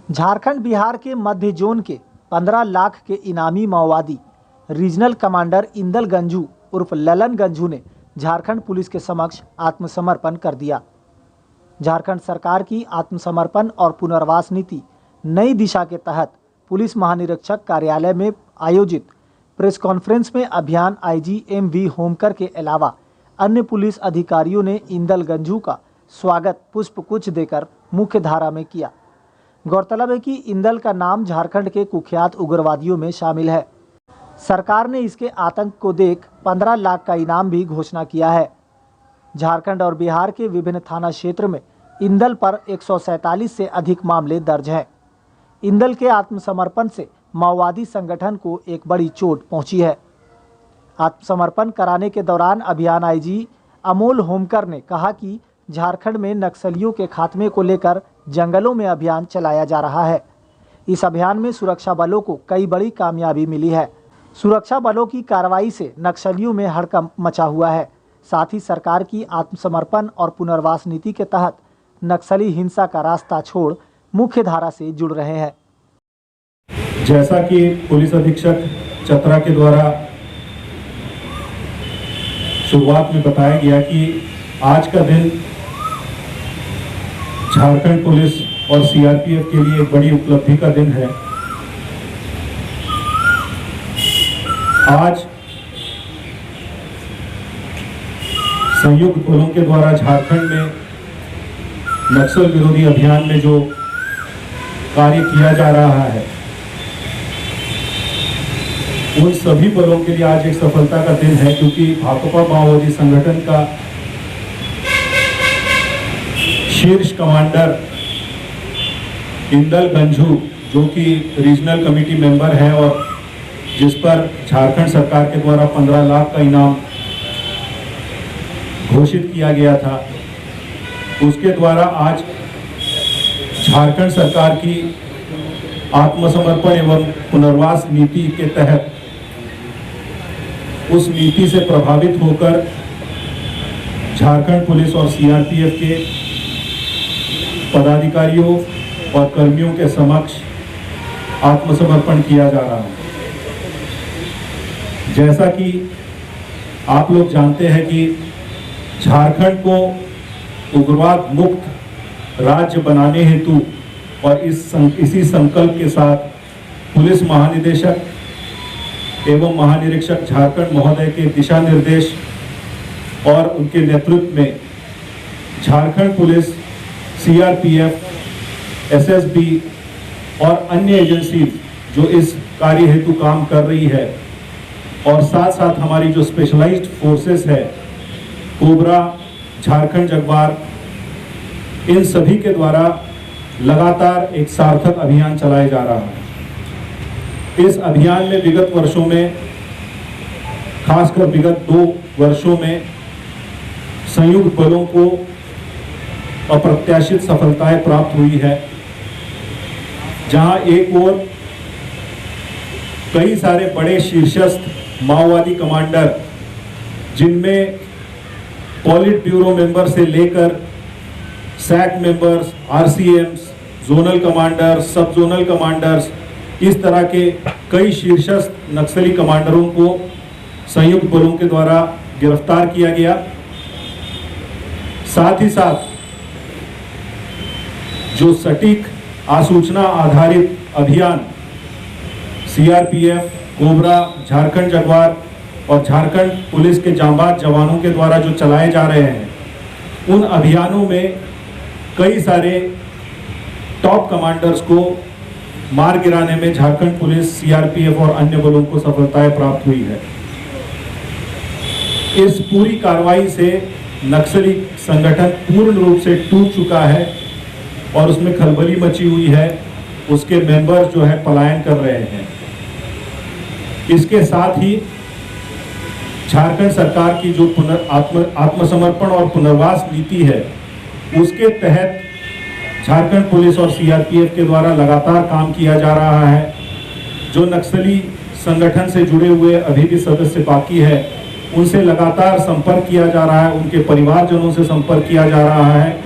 झारखंड बिहार के मध्य जोन के 15 लाख के इनामी माओवादी रीजनल कमांडर इंदल गंझू उर्फ ललन गंझू ने झारखंड पुलिस के समक्ष आत्मसमर्पण कर दिया। झारखंड सरकार की आत्मसमर्पण और पुनर्वास नीति नई दिशा के तहत पुलिस महानिरीक्षक कार्यालय में आयोजित प्रेस कॉन्फ्रेंस में अभियान आईजी MV होमकर के अलावा अन्य पुलिस अधिकारियों ने इंदल गंझू का स्वागत पुष्पगुच्छ देकर मुख्य धारा में किया। गौरतलब है कि इंदल का नाम झारखंड के कुख्यात उग्रवादियों में शामिल है। सरकार ने इसके आतंक को देख 15 लाख का इनाम भी घोषणा किया है। झारखंड और बिहार के विभिन्न थाना क्षेत्र में इंदल पर 147 से अधिक मामले दर्ज हैं। इंदल के आत्मसमर्पण से माओवादी संगठन को एक बड़ी चोट पहुंची है। आत्मसमर्पण कराने के दौरान अभियान आईजी अमोल होमकर ने कहा कि झारखंड में नक्सलियों के खात्मे को लेकर जंगलों में अभियान चलाया जा रहा है। इस अभियान में सुरक्षा बलों को कई बड़ी कामयाबी मिली है। सुरक्षा बलों की कार्रवाई से नक्सलियों में हड़कंप मचा हुआ है। साथ ही सरकार की आत्मसमर्पण और पुनर्वास नीति के तहत नक्सली हिंसा का रास्ता छोड़ मुख्य धारा से जुड़ रहे हैं। जैसा कि पुलिस अधीक्षक चतरा के द्वारा शुरुआत में बताया गया कि आज का दिन झारखंड पुलिस और CRPF के लिए एक बड़ी उपलब्धि का दिन है। आज संयुक्त बलों के द्वारा झारखंड में नक्सल विरोधी अभियान में जो कार्य किया जा रहा है, उन सभी बलों के लिए आज एक सफलता का दिन है, क्योंकि भाकपा माओवादी संगठन का शीर्ष कमांडर इंदल गंझू, जो कि रीजनल कमेटी मेंबर है और जिस पर झारखंड सरकार के द्वारा 15 लाख का इनाम घोषित किया गया था, उसके द्वारा आज झारखंड सरकार की आत्मसमर्पण एवं पुनर्वास नीति के तहत उस नीति से प्रभावित होकर झारखंड पुलिस और CRPF के पदाधिकारियों और कर्मियों के समक्ष आत्मसमर्पण किया जा रहा है। जैसा कि आप लोग जानते हैं कि झारखंड को उग्रवाद मुक्त राज्य बनाने हेतु और इसी संकल्प के साथ पुलिस महानिदेशक एवं महानिरीक्षक झारखंड महोदय के दिशा निर्देश और उनके नेतृत्व में झारखंड पुलिस, CRPF, SSB और अन्य एजेंसी जो इस कार्य हेतु काम कर रही है, और साथ साथ हमारी जो स्पेशलाइज्ड फोर्सेस है, कोबरा, झारखंड जगवार, इन सभी के द्वारा लगातार एक सार्थक अभियान चलाया जा रहा है। इस अभियान में विगत वर्षों में, खासकर विगत 2 वर्षों में संयुक्त बलों को अप्रत्याशित सफलताएं प्राप्त हुई है, जहां एक ओर कई सारे बड़े शीर्षस्थ माओवादी कमांडर, जिनमें पॉलिट ब्यूरो मेंबर से लेकर SAC members, RCMs, zonal commander, सब जोनल कमांडर्स, इस तरह के कई शीर्षस्थ नक्सली कमांडरों को संयुक्त बलों के द्वारा गिरफ्तार किया गया। साथ ही साथ जो सटीक आसूचना आधारित अभियान CRPF, कोबरा, झारखंड जगवार और झारखंड पुलिस के जांबाज जवानों के द्वारा जो चलाए जा रहे हैं, उन अभियानों में कई सारे टॉप कमांडर्स को मार गिराने में झारखंड पुलिस, CRPF और अन्य बलों को सफलताएं प्राप्त हुई है। इस पूरी कार्रवाई से नक्सली संगठन पूर्ण रूप से टूट चुका है और उसमें खलबली मची हुई है। उसके मेंबर्स जो है पलायन कर रहे हैं। इसके साथ ही झारखंड सरकार की जो आत्मसमर्पण और पुनर्वास नीति है, उसके तहत झारखंड पुलिस और CRPF के द्वारा लगातार काम किया जा रहा है। जो नक्सली संगठन से जुड़े हुए अभी भी सदस्य बाकी है, उनसे लगातार संपर्क किया जा रहा है, उनके परिवारजनों से संपर्क किया जा रहा है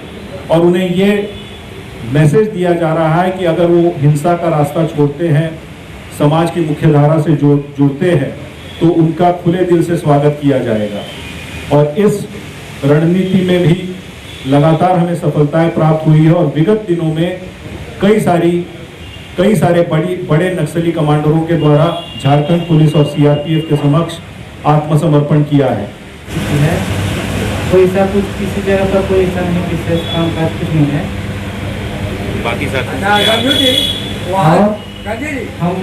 और उन्हें ये मैसेज दिया जा रहा है कि अगर वो हिंसा का रास्ता छोड़ते हैं, समाज की मुख्य धारा से जुड़ते हैं, तो उनका खुले दिल से स्वागत किया जाएगा। और इस रणनीति में भी लगातार हमें सफलताएं प्राप्त हुई है और विगत दिनों में कई सारे बड़े नक्सली कमांडरों के द्वारा झारखंड पुलिस और सीआरपीएफ के समक्ष आत्मसमर्पण किया है। कोई ऐसा कुछ किसी जगह पर कोई ऐसा नहीं विशेष काम काज कुछ नहीं है। बाकी साथी हम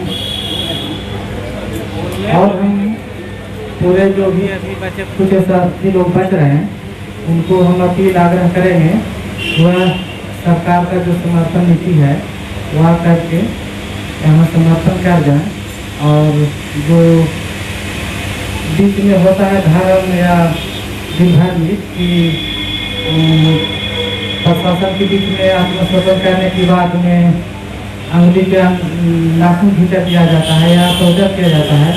पूरे जो भी अभी बचे कुछ साथी लोग बच रहे हैं, उनको हम अपील आग्रह करेंगे वह सरकार का जो समर्थन नीति है वह करके यहाँ समर्थन कर जाए। और जो बीच में होता है धर्म या विभाजित कि प्रशासन के बीच में आत्मसमर्पण करने के बाद में अंगुली पे नाखून खींचा दिया जाता है या तोजह किया जाता है,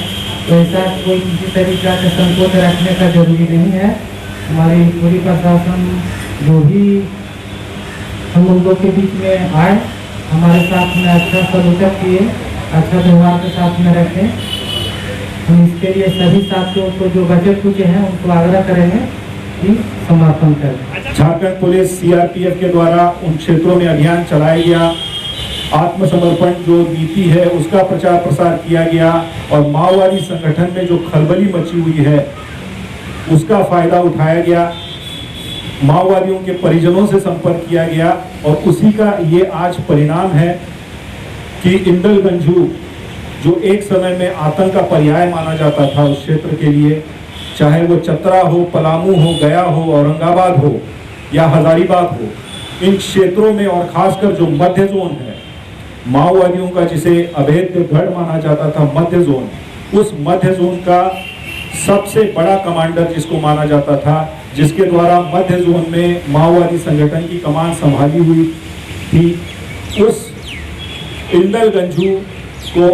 तो ऐसा कोई किसी तरीका का संकोच रखने का जरूरी नहीं है। हमारी पूरी प्रशासन जो भी हम लोगों के बीच में आए, हमारे साथ में अच्छा सलूक किए, अच्छा व्यवहार के साथ में रखें। हम इसके लिए सभी साथियों को जो बचे कुचे हैं उनको आग्रह करेंगे कि समर्थन करें। झारखंड पुलिस सीआरपीएफ के द्वारा उन क्षेत्रों में अभियान चलाया गया, आत्मसमर्पण जो नीति है उसका प्रचार प्रसार किया गया और माओवादी संगठन में जो खलबली मची हुई है उसका फायदा उठाया गया। माओवादियों के परिजनों से संपर्क किया गया और उसी का ये आज परिणाम है कि इंदल गंझू जो एक समय में आतंक का पर्याय माना जाता था उस क्षेत्र के लिए, चाहे वो चतरा हो, पलामू हो, गया हो, औरंगाबाद हो या हजारीबाग हो, इन क्षेत्रों में और खासकर जो मध्य जोन है माओवादियों का, जिसे अभेद्य गढ़ माना जाता था मध्य जोन, उस मध्य जोन का सबसे बड़ा कमांडर जिसको माना जाता था, जिसके द्वारा मध्य जोन में माओवादी संगठन की कमान संभाली हुई थी, उस इंदल गंझू को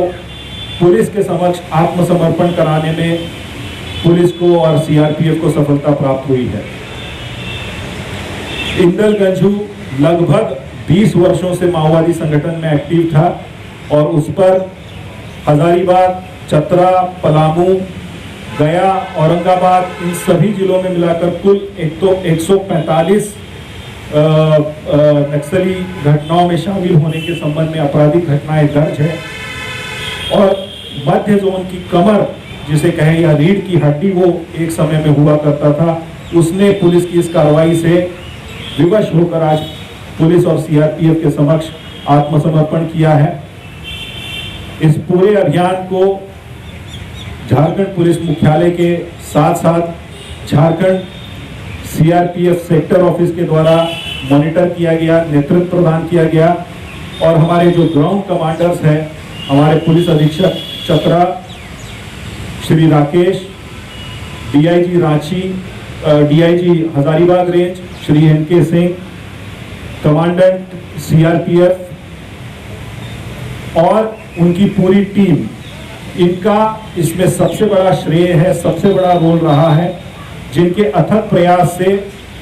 पुलिस के समक्ष आत्मसमर्पण कराने में पुलिस को और सीआरपीएफ को सफलता प्राप्त हुई है। इंदल गंझू लगभग 20 वर्षों से माओवादी संगठन में एक्टिव था और उस पर हजारीबाग, चतरा, पलामू, गया, औरंगाबाद, इन सभी जिलों में मिलाकर कुल 145 नक्सली घटनाओं में शामिल होने के संबंध में आपराधिक घटनाएं दर्ज है। और मध्य जोन की कमर जिसे कहें या रीढ़ की हड्डी वो एक समय में हुआ करता था, उसने पुलिस की इस कार्रवाई से विवश होकर आज पुलिस और सीआरपीएफ के समक्ष आत्मसमर्पण किया है। इस पूरे अभियान को झारखंड पुलिस मुख्यालय के साथ साथ झारखंड सीआरपीएफ सेक्टर ऑफिस के द्वारा मॉनिटर किया गया, नेतृत्व प्रदान किया गया और हमारे जो ग्राउंड कमांडर्स हैं, हमारे पुलिस अधीक्षक Chatra Shri Rakesh, DIG Ranchi, DIG Hazaribagh range Shri NK Singh, commandant CRPF और उनकी पूरी टीम, इनका इसमें सबसे बड़ा श्रेय है, सबसे बड़ा रोल रहा है, जिनके अथक प्रयास से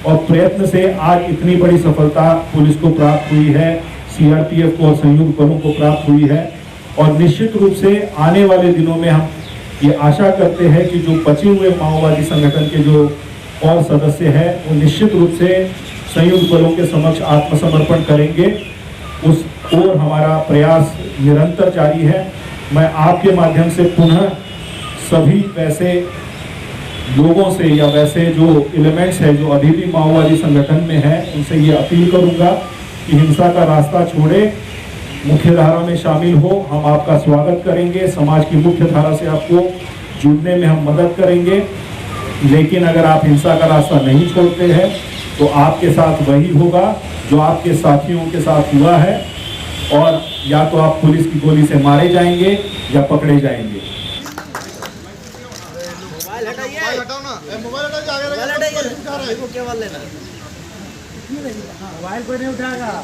और प्रयत्न से आज इतनी बड़ी सफलता पुलिस को प्राप्त हुई है, सीआरपीएफ को और संयुक्त बलों को प्राप्त हुई है। और निश्चित रूप से आने वाले दिनों में हम ये आशा करते हैं कि जो बचे हुए माओवादी संगठन के जो और सदस्य हैं वो निश्चित रूप से संयुक्त बलों के समक्ष आत्मसमर्पण करेंगे। उस ओर हमारा प्रयास निरंतर जारी है। मैं आपके माध्यम से पुनः सभी वैसे लोगों से या वैसे जो एलिमेंट्स हैं जो अभी भी माओवादी संगठन में हैं, उनसे ये अपील करूंगा कि हिंसा का रास्ता छोड़े, मुख्य धारा में शामिल हो। हम आपका स्वागत करेंगे, समाज की मुख्य धारा से आपको जुड़ने में हम मदद करेंगे। लेकिन अगर आप हिंसा का रास्ता नहीं छोड़ते हैं तो आपके साथ वही होगा जो आपके साथियों के साथ हुआ है, और या तो आप पुलिस की गोली से मारे जाएंगे या पकड़े जाएंगे। मोबाइल कोई नहीं उठाएगा।